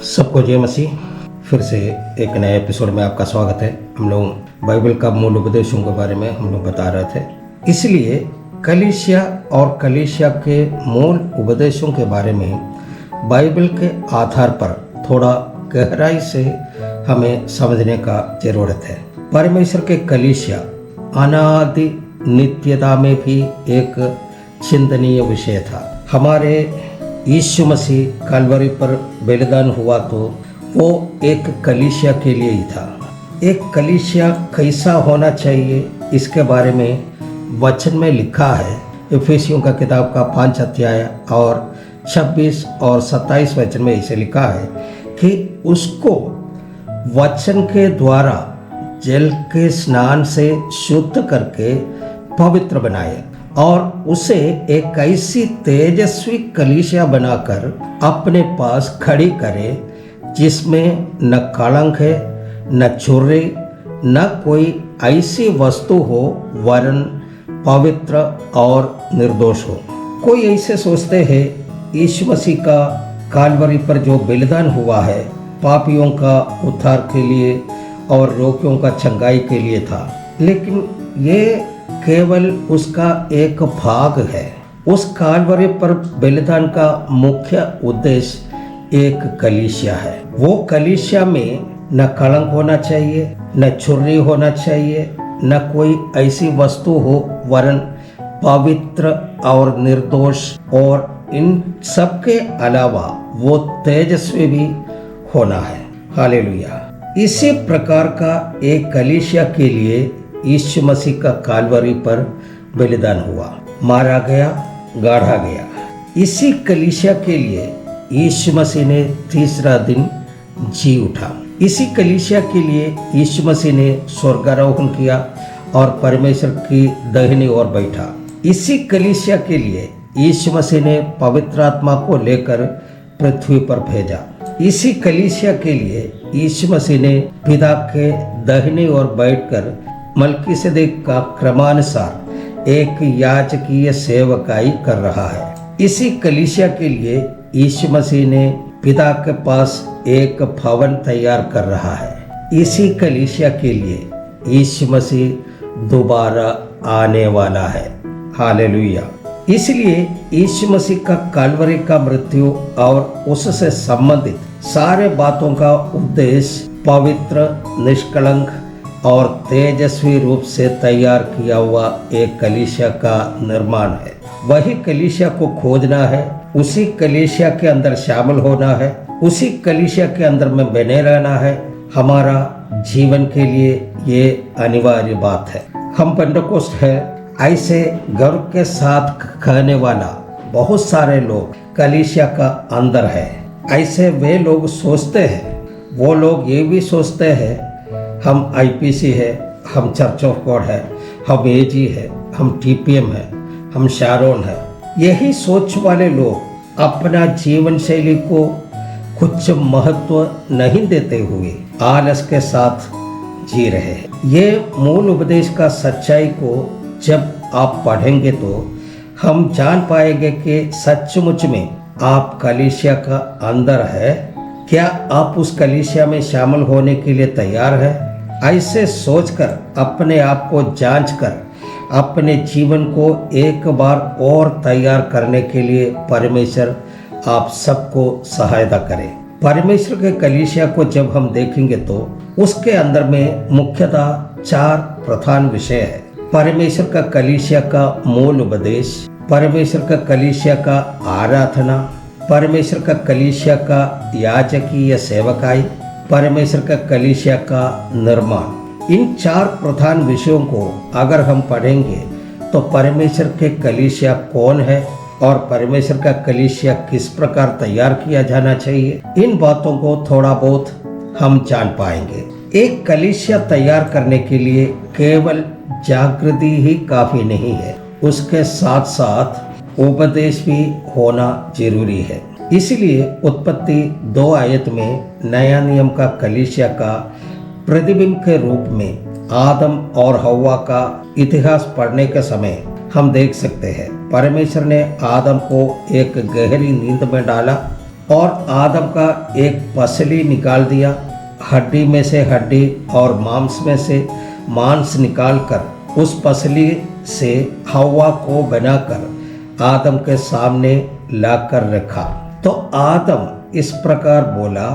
सबको जय मसीह। फिर से एक नए एपिसोड में आपका स्वागत है। हम लोग बाइबल का मूल उपदेशों के बारे में हम लोग बता रहे थे, इसलिए कलीसिया और कलीसिया के मूल उपदेशों के बारे में बाइबल के आधार पर थोड़ा गहराई से हमें समझने का जरूरत है। परमेश्वर के कलीसिया अनादि नित्यता में भी एक चिंतनीय विषय था। हमारे यीशु मसीह कलवरी पर बलिदान हुआ तो वो एक कलीसिया के लिए ही था। एक कलीसिया कैसा होना चाहिए इसके बारे में वचन में लिखा है। इफिसियों का किताब का 5 अध्याय और 26 और 27 वचन में इसे लिखा है कि उसको वचन के द्वारा जल के स्नान से शुद्ध करके पवित्र बनाए और उसे एक ऐसी तेजस्वी कलीसिया बनाकर अपने पास खड़ी करे जिसमें न कलंक है, न छुरी, न कोई ऐसी वस्तु हो वरन पवित्र और निर्दोष हो। कोई ऐसे सोचते हैं यीशु मसीह का कालवरी पर जो बलिदान हुआ है पापियों का उद्धार के लिए और रोगियों का चंगाई के लिए था, लेकिन ये केवल उसका एक भाग है। उस कालवरी पर बलिदान का मुख्य उद्देश्य एक कलीसिया है। वो कलीसिया में न कलंक होना चाहिए, न छुरी होना चाहिए, न कोई ऐसी वस्तु हो वरन पवित्र और निर्दोष, और इन सब के अलावा वो तेजस्वी भी होना है। हालेलुया। इसी प्रकार का एक कलीसिया के लिए यीशु मसीह का कालवरी पर बलिदान हुआ, मारा गया, गाढ़ा गया। इसी कलीसिया के लिए यीशु मसीह ने तीसरा दिन जी उठा। इसी कलीसिया के लिए यीशु मसीह ने स्वर्गारोहण किया और परमेश्वर की दाहिनी ओर बैठा। इसी कलीसिया के लिए यीशु मसीह ने पवित्र आत्मा को लेकर पृथ्वी पर भेजा। इसी कलीसिया के लिए यीशु मसीह ने पिता के दाहिनी ओर बैठकर मलकीसेदेक का क्रमानुसार एक याजकीय सेवकाई कर रहा है। इसी कलीसिया के लिए यीशु मसीह ने पिता के पास एक भवन तैयार कर रहा है। इसी कलीसिया के लिए यीशु मसीह दोबारा आने वाला है। हालेलुया। इसलिए यीशु मसीह का कालवरी का मृत्यु और उससे संबंधित सारे बातों का उद्देश्य पवित्र, निष्कलंक और तेजस्वी रूप से तैयार किया हुआ एक कलीसिया का निर्माण है। वही कलीसिया को खोजना है, उसी कलीसिया के अंदर शामिल होना है, उसी कलीसिया के अंदर में बने रहना है। हमारा जीवन के लिए ये अनिवार्य बात है। हम पेंटेकोस्ट है, ऐसे गर्व के साथ कहने वाला बहुत सारे लोग कलीसिया का अंदर है। ऐसे वे लोग सोचते हैं, वो लोग ये भी सोचते हैं हम आईपीसी है, हम चर्च ऑफ गॉड है, हम एजी है, हम टीपीएम है, हम शारोन है। यही सोच वाले लोग अपना जीवन शैली को कुछ महत्व नहीं देते हुए आलस के साथ जी रहे हैं। ये मूल उपदेश का सच्चाई को जब आप पढ़ेंगे तो हम जान पाएंगे कि सचमुच में आप कलीसिया का अंदर है। क्या आप उस कलीसिया में शामिल होने के लिए तैयार है? ऐसे सोचकर अपने आप को जांचकर अपने जीवन को एक बार और तैयार करने के लिए परमेश्वर आप सबको सहायता करे। परमेश्वर के कलीसिया को जब हम देखेंगे तो उसके अंदर में मुख्यतः 4 प्रधान विषय है। परमेश्वर का कलीसिया का मूल उपदेश, परमेश्वर का कलीसिया का आराधना, परमेश्वर का कलीसिया का याजकीय सेवकाई, परमेश्वर का कलीसिया का निर्माण। इन 4 प्रधान विषयों को अगर हम पढ़ेंगे तो परमेश्वर के कलीसिया कौन है और परमेश्वर का कलीसिया किस प्रकार तैयार किया जाना चाहिए, इन बातों को थोड़ा बहुत हम जान पाएंगे। एक कलीसिया तैयार करने के लिए केवल जागृति ही काफी नहीं है, उसके साथ साथ उपदेश भी होना जरूरी है। इसलिए उत्पत्ति 2 आयत में नया नियम का कलीसिया का प्रतिबिंब के रूप में आदम और हव्वा का इतिहास पढ़ने के समय हम देख सकते हैं परमेश्वर ने आदम को एक गहरी नींद में डाला और आदम का एक पसली निकाल दिया, हड्डी में से हड्डी और मांस में से मांस निकालकर उस पसली से हव्वा को बनाकर आदम के सामने लाकर रखा। तो आदम इस प्रकार बोला,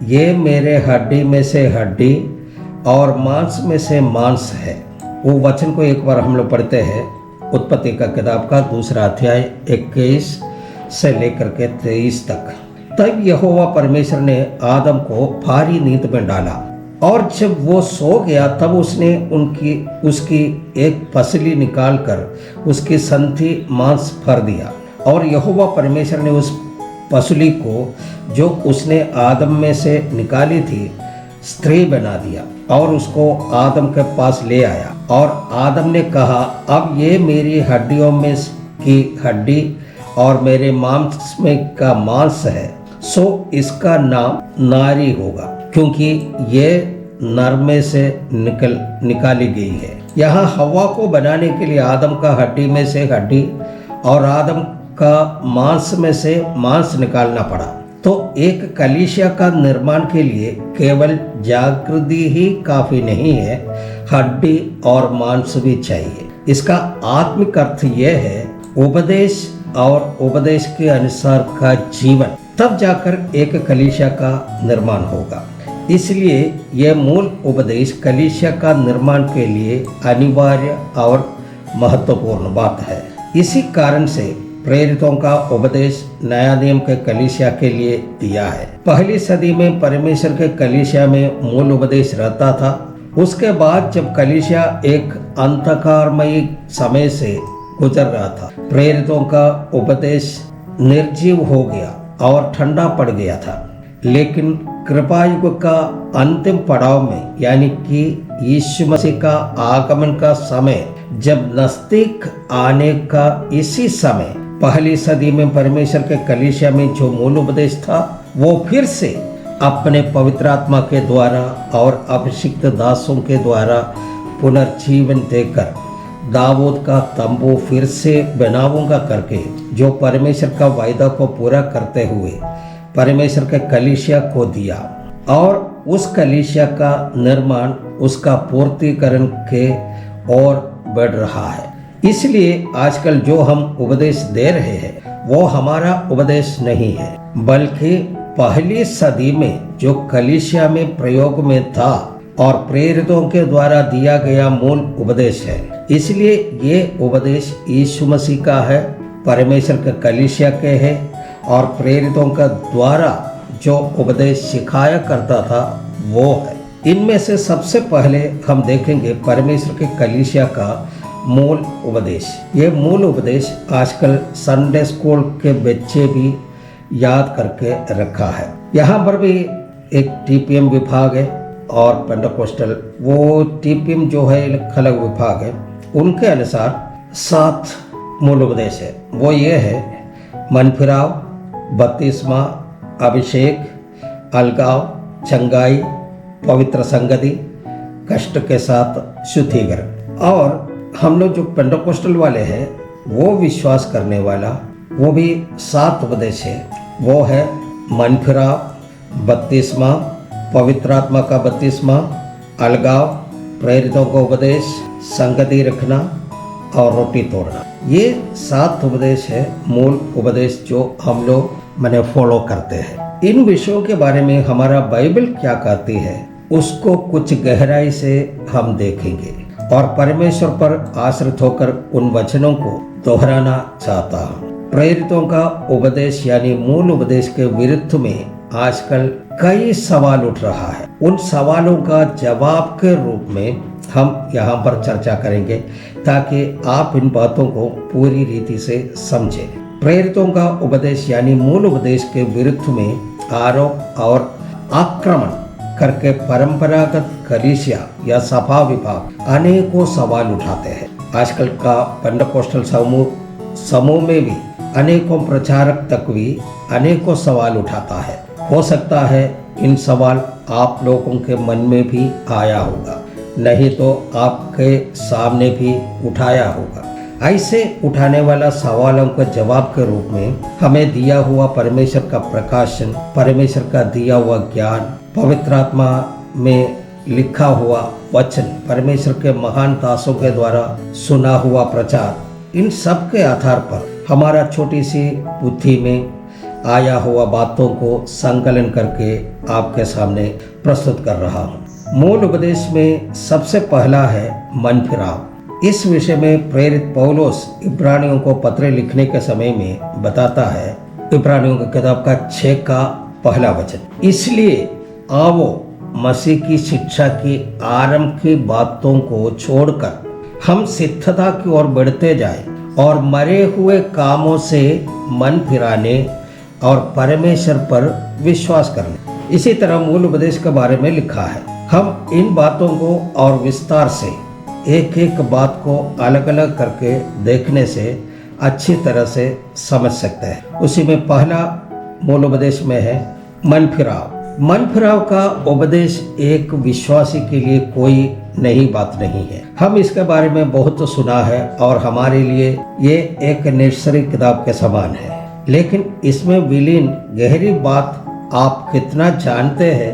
ये मेरे हड्डी में से हड्डी और मांस में से मांस है। वो वचन को एक बार हम लोग पढ़ते हैं, उत्पत्ति का किताब का 2 अध्याय 21 से लेकर के 23 तक। तब यहोवा परमेश्वर ने आदम को भारी नींद में डाला, और जब वो सो गया तब उसने उसकी एक पसली निकालकर उसकी संथी मांस भर दिया, और यहोवा परमेश्वर ने उस पसली को जो उसने आदम में से निकाली थी स्त्री बना दिया और उसको आदम के पास ले आया। और आदम ने कहा, अब ये मेरी हड्डियों में की हड्डी और मेरे मांस में का मांस है, सो इसका नाम नारी होगा, क्योंकि ये नर में से निकाली गई है। यहाँ हव्वा को बनाने के लिए आदम का हड्डी में से हड्डी और आदम का मांस में से मांस निकालना पड़ा। तो एक कलीसिया का निर्माण के लिए केवल जागृति ही काफी नहीं है, हड्डी और मांस भी चाहिए। इसका आत्मिक अर्थ यह है उपदेश और उपदेश के अनुसार का जीवन, तब जाकर एक कलीसिया का निर्माण होगा। इसलिए यह मूल उपदेश कलीसिया का निर्माण के लिए अनिवार्य और महत्वपूर्ण बात है। इसी कारण से प्रेरितों का उपदेश नया नियम के कलीसिया के लिए दिया है। पहली सदी में परमेश्वर के कलीसिया में मूल उपदेश रहता था। उसके बाद जब कलीसिया एक अंधकारमयी समय से गुजर रहा था, प्रेरितों का उपदेश निर्जीव हो गया और ठंडा पड़ गया था। लेकिन कृपा युग का अंतिम पड़ाव में, यानी कि यीशु मसीह का आगमन का समय जब नजदीक आने का इसी समय पहली सदी में परमेश्वर के कलीसिया में जो मूल उपदेश था, वो फिर से अपने पवित्र आत्मा के द्वारा और अभिषिक्त दासों के द्वारा पुनर्जीवन देकर दाऊद का तंबू फिर से बनाऊंगा करके, जो परमेश्वर का वायदा को पूरा करते हुए परमेश्वर के कलीसिया को दिया, और उस कलीसिया का निर्माण उसका पूर्तिकरण के ओर बढ़ रहा है। इसलिए आजकल जो हम उपदेश दे रहे हैं वो हमारा उपदेश नहीं है, बल्कि पहली सदी में जो कलीसिया में प्रयोग में था और प्रेरितों के द्वारा दिया गया मूल उपदेश है। इसलिए ये उपदेश यीशु मसीह का है, परमेश्वर के कलीसिया के है, और प्रेरितों का द्वारा जो उपदेश सिखाया करता था वो है। इनमें से सबसे पहले हम देखेंगे परमेश्वर के कलीसिया का मूल उपदेश। ये मूल उपदेश आजकल संडे स्कूल के बच्चे भी याद करके रखा है। यहाँ पर भी एक टीपीएम विभाग है और पेंटेकोस्टल, वो टीपीएम जो है अलग विभाग है, उनके अनुसार 7 मूल उपदेश है। वो ये है मनफिराव, बपतिस्मा, अभिषेक, अलगाव, चंगाई, पवित्र संगति, कष्ट के साथ शुद्धिकरण। और हम लोग जो पेंटेकोस्टल वाले हैं वो विश्वास करने वाला, वो भी 7 उपदेश है। वो है मनफिराव, बपतिस्मा, पवित्र आत्मा का बपतिस्मा, अलगाव, प्रेरितों का उपदेश, संगति रखना और रोटी तोड़ना। ये 7 उपदेश है, मूल उपदेश जो हम लोग मैंने फॉलो करते हैं। इन विषयों के बारे में हमारा बाइबल क्या कहती है उसको कुछ गहराई से हम देखेंगे और परमेश्वर पर आश्रित होकर उन वचनों को दोहराना चाहता हूँ। प्रेरितों का उपदेश यानी मूल उपदेश के विरुद्ध में आजकल कई सवाल उठ रहा है। उन सवालों का जवाब के रूप में हम यहाँ पर चर्चा करेंगे ताकि आप इन बातों को पूरी रीति से समझें। प्रेरितों का उपदेश यानी मूल उपदेश के विरुद्ध में आरोप और आक्रमण करके परंपरागत कलीसिया या सभा विभाग अनेकों सवाल उठाते हैं। आजकल का पेंटेकोस्टल समूह में भी अनेकों प्रचारक तक भी अनेकों सवाल उठाता है। हो सकता है इन सवाल आप लोगों के मन में भी आया होगा, नहीं तो आपके सामने भी उठाया होगा। ऐसे उठाने वाला सवालों का जवाब के रूप में हमें दिया हुआ परमेश्वर का प्रकाशन, परमेश्वर का दिया हुआ ज्ञान, पवित्र आत्मा में लिखा हुआ वचन, परमेश्वर के महान दासों के द्वारा सुना हुआ प्रचार, इन सब के आधार पर हमारा छोटी सी बुद्धि में आया हुआ बातों को संकलन करके आपके सामने प्रस्तुत कर रहा हूँ। मूल उपदेश में सबसे पहला है मन फिराव। इस विषय में प्रेरित पौलुस इब्रानियों को पत्र लिखने के समय में बताता है, इब्रानियों की किताब का 6 का पहला वचन, इसलिए आओ मसीह की शिक्षा की आरंभ की बातों को छोड़कर हम सिद्धता की ओर बढ़ते जाए और मरे हुए कामों से मन फिराने और परमेश्वर पर विश्वास करने। इसी तरह मूल उपदेश के बारे में लिखा है। हम इन बातों को और विस्तार से एक एक बात को अलग अलग करके देखने से अच्छी तरह से समझ सकते हैं। उसी में पहला मूल उपदेश में है मन फिराव। मन फिराव का उपदेश एक विश्वासी के लिए कोई नई बात नहीं है। हम इसके बारे में बहुत सुना है और हमारे लिए ये एक नर्सरी किताब के समान है, लेकिन इसमें विलीन गहरी बात आप कितना जानते हैं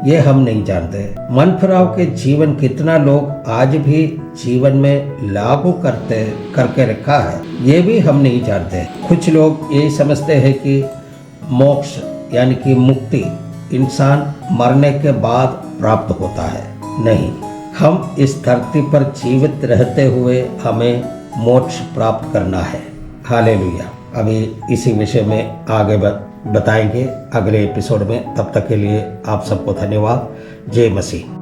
ये हम नहीं जानते। मन फिराव के जीवन कितना लोग आज भी जीवन में लागू करके रखा है ये भी हम नहीं जानते। कुछ लोग यही समझते हैं कि मोक्ष यानी कि मुक्ति इंसान मरने के बाद प्राप्त होता है। नहीं, हम इस धरती पर जीवित रहते हुए हमें मोक्ष प्राप्त करना है। हालेलुया। अभी इसी विषय में आगे बताएंगे अगले एपिसोड में। तब तक के लिए आप सबको धन्यवाद। जय मसीह।